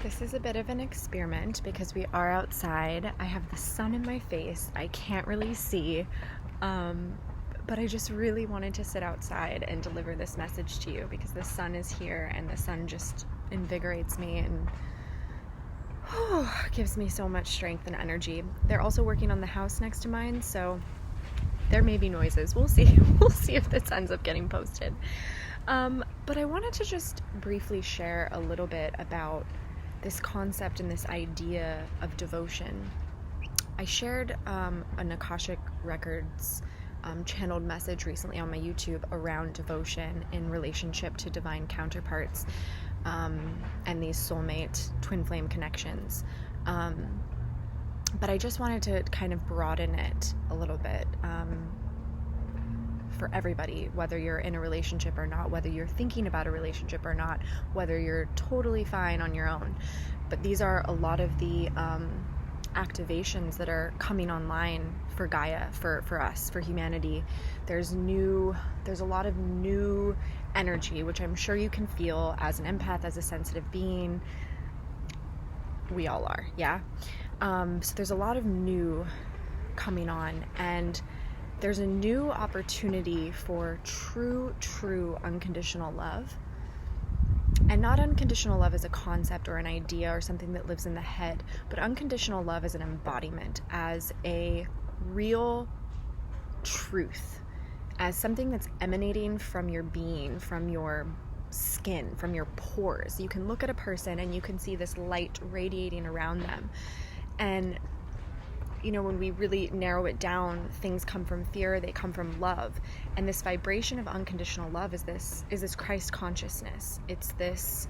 This is a bit of an experiment because we are outside. I have the sun in my face. I can't really see, but I just really wanted to sit outside and deliver this message to you because the sun is here and the sun just invigorates me and gives me so much strength and energy. They're also working on the house next to mine, so there may be noises. We'll see. We'll see if this ends up getting posted. But I wanted to just briefly share a little bit about this concept and this idea of devotion. I shared an Akashic Records channeled message recently on my YouTube around devotion in relationship to divine counterparts and these soulmate twin flame connections. But I just wanted to kind of broaden it a little bit for everybody, whether you're in a relationship or not, whether you're thinking about a relationship or not, whether you're totally fine on your own. But these are a lot of the activations that are coming online for Gaia, for us, for humanity. There's a lot of new energy, which I'm sure you can feel as an empath, as a sensitive being. We all are, yeah? So there's a lot of new coming on, and there's a new opportunity for true unconditional love. And not unconditional love as a concept or an idea or something that lives in the head, but unconditional love as an embodiment, as a real truth, as something that's emanating from your being, from your skin, from your pores. You can look at a person and you can see this light radiating around them. And you know, when we really narrow it down, things come from fear, they come from love. And this vibration of unconditional love is this Christ consciousness. It's this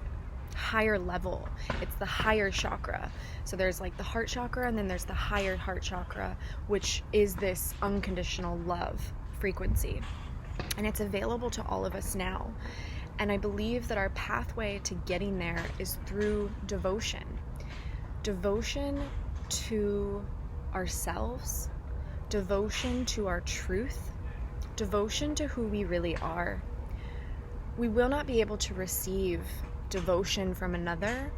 higher level. It's the higher chakra. So there's like the heart chakra, and then there's the higher heart chakra, which is this unconditional love frequency. And it's available to all of us now. And I believe that our pathway to getting there is through devotion. Devotion to ourselves, devotion to our truth, devotion to who we really are. We will not be able to receive devotion from another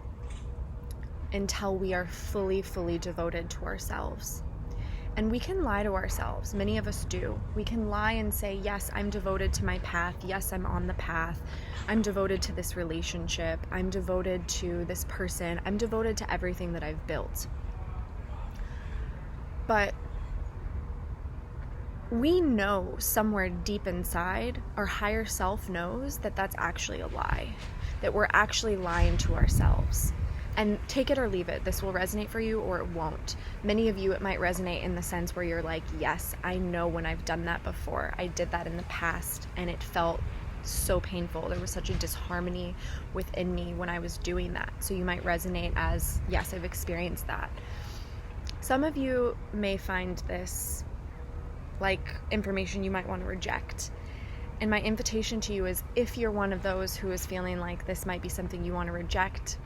until we are fully devoted to ourselves. And we can lie to ourselves. Many of us do. We can lie and say, yes, I'm devoted to my path. Yes, I'm on the path. I'm devoted to this relationship. I'm devoted to this person. I'm devoted to everything that I've built. But we know somewhere deep inside, our higher self knows that that's actually a lie, that we're actually lying to ourselves. And take it or leave it. This will resonate for you or it won't. Many of you, it might resonate in the sense where you're like, yes, I know when I've done that before. I did that in the past and it felt so painful. There was such a disharmony within me when I was doing that. So you might resonate as, yes, I've experienced that. Some of you may find this like information you might want to reject. And my invitation to you is, if you're one of those who is feeling like this might be something you want to reject,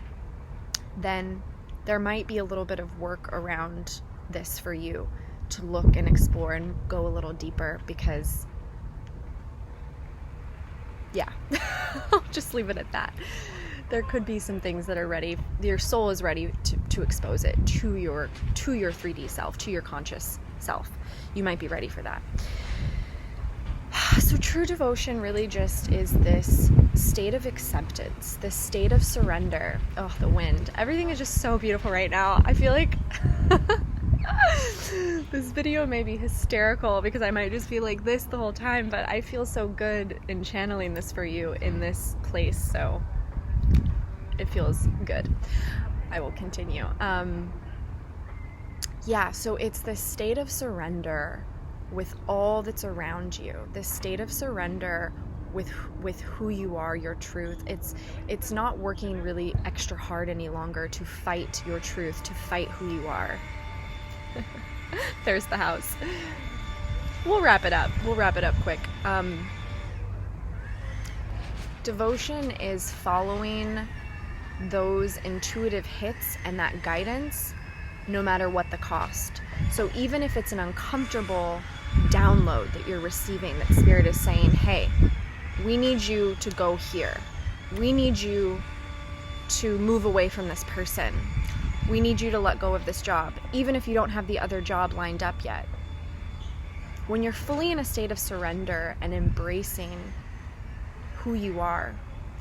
then there might be a little bit of work around this for you to look and explore and go a little deeper, because yeah, I'll just leave it at that. There could be some things that are ready. Your soul is ready to expose it to your 3D self, to your conscious self. You might be ready for that. So true devotion really just is this state of acceptance, this state of surrender. Oh, the wind. Everything is just so beautiful right now. I feel like this video may be hysterical because I might just be like this the whole time, but I feel so good in channeling this for you in this place, so it feels good. I will continue. So it's this state of surrender with all that's around you, this state of surrender with who you are, your truth. It's not working really extra hard any longer to fight your truth, to fight who you are. There's the house. We'll wrap it up quick. Devotion is following those intuitive hits and that guidance, no matter what the cost. So even if it's an uncomfortable download that you're receiving, that Spirit is saying, hey, we need you to go here. We need you to move away from this person. We need you to let go of this job, even if you don't have the other job lined up yet. When you're fully in a state of surrender and embracing who you are,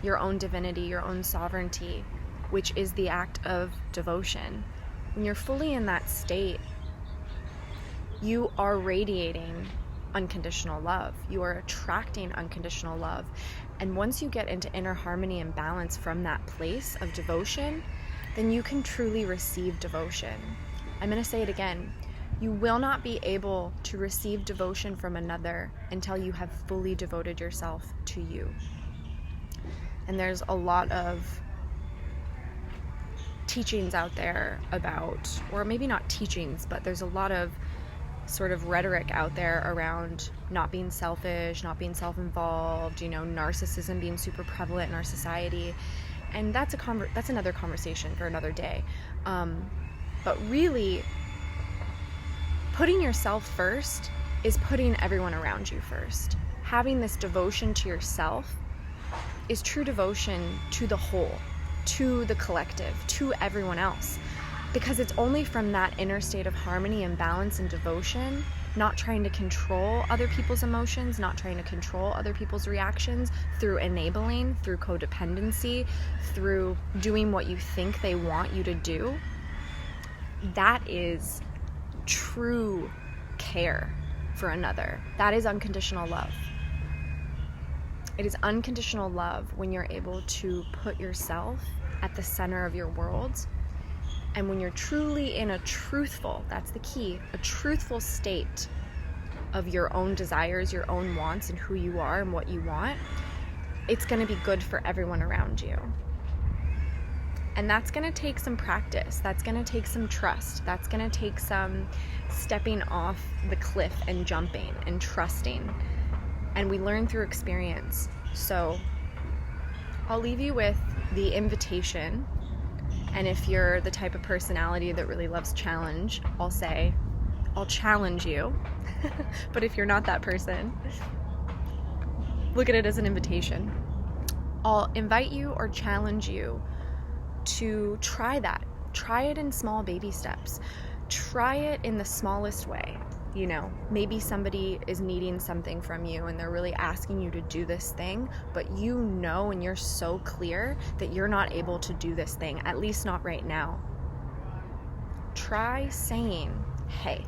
your own divinity, your own sovereignty, which is the act of devotion, when you're fully in that state, you are radiating unconditional love. You are attracting unconditional love. And once you get into inner harmony and balance from that place of devotion, then you can truly receive devotion. I'm going to say it again. You will not be able to receive devotion from another until you have fully devoted yourself to you. And there's a lot of teachings out there about, or maybe not teachings, but there's a lot of sort of rhetoric out there around not being selfish, not being self-involved, narcissism being super prevalent in our society. And that's another conversation for another day. But really, putting yourself first is putting everyone around you first. Having this devotion to yourself is true devotion to the whole, to the collective, to everyone else. Because it's only from that inner state of harmony and balance and devotion, not trying to control other people's emotions, not trying to control other people's reactions through enabling, through codependency, through doing what you think they want you to do. That is true care for another. That is unconditional love. It is unconditional love when you're able to put yourself at the center of your world. And when you're truly in a truthful, that's the key, a truthful state of your own desires, your own wants, and who you are and what you want, it's going to be good for everyone around you. And that's going to take some practice. That's going to take some trust. That's going to take some stepping off the cliff and jumping and trusting. And we learn through experience. So I'll leave you with the invitation. And if you're the type of personality that really loves challenge, I'll challenge you. But if you're not that person, look at it as an invitation. I'll invite you or challenge you to try that. Try it in small baby steps. Try it in the smallest way. Maybe somebody is needing something from you and they're really asking you to do this thing, but and you're so clear that you're not able to do this thing, at least not right now. Try saying, hey,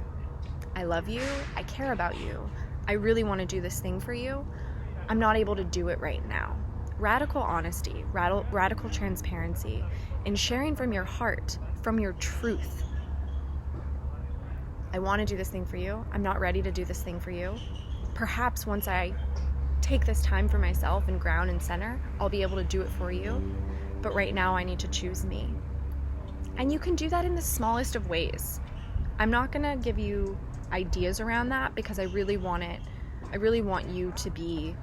I love you, I care about you, I really want to do this thing for you, I'm not able to do it right now. Radical honesty, radical transparency, and sharing from your heart, from your truth. I want to do this thing for you. I'm not ready to do this thing for you. Perhaps once I take this time for myself and ground and center, I'll be able to do it for you. But right now I need to choose me. And you can do that in the smallest of ways. I'm not going to give you ideas around that because I really want you to be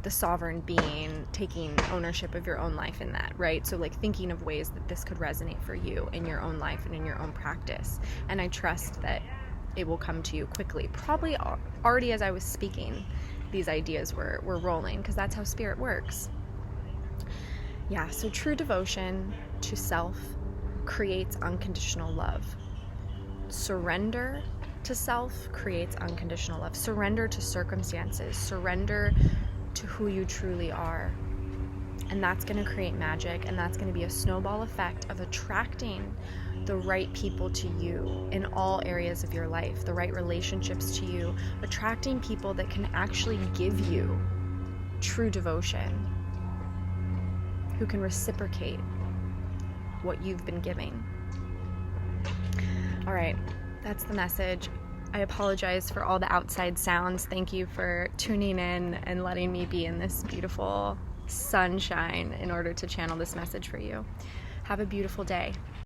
the sovereign being, taking ownership of your own life in that, right? So thinking of ways that this could resonate for you in your own life and in your own practice. And I trust that it will come to you quickly. Probably already as I was speaking, these ideas were rolling, because that's how spirit works. Yeah, so true devotion to self creates unconditional love. Surrender to self creates unconditional love. Surrender to circumstances. Surrender to who you truly are. And that's going to create magic, and that's going to be a snowball effect of attracting the right people to you in all areas of your life, the right relationships to you, attracting people that can actually give you true devotion, who can reciprocate what you've been giving. All right, that's the message. I apologize for all the outside sounds. Thank you for tuning in and letting me be in this beautiful sunshine in order to channel this message for you. Have a beautiful day.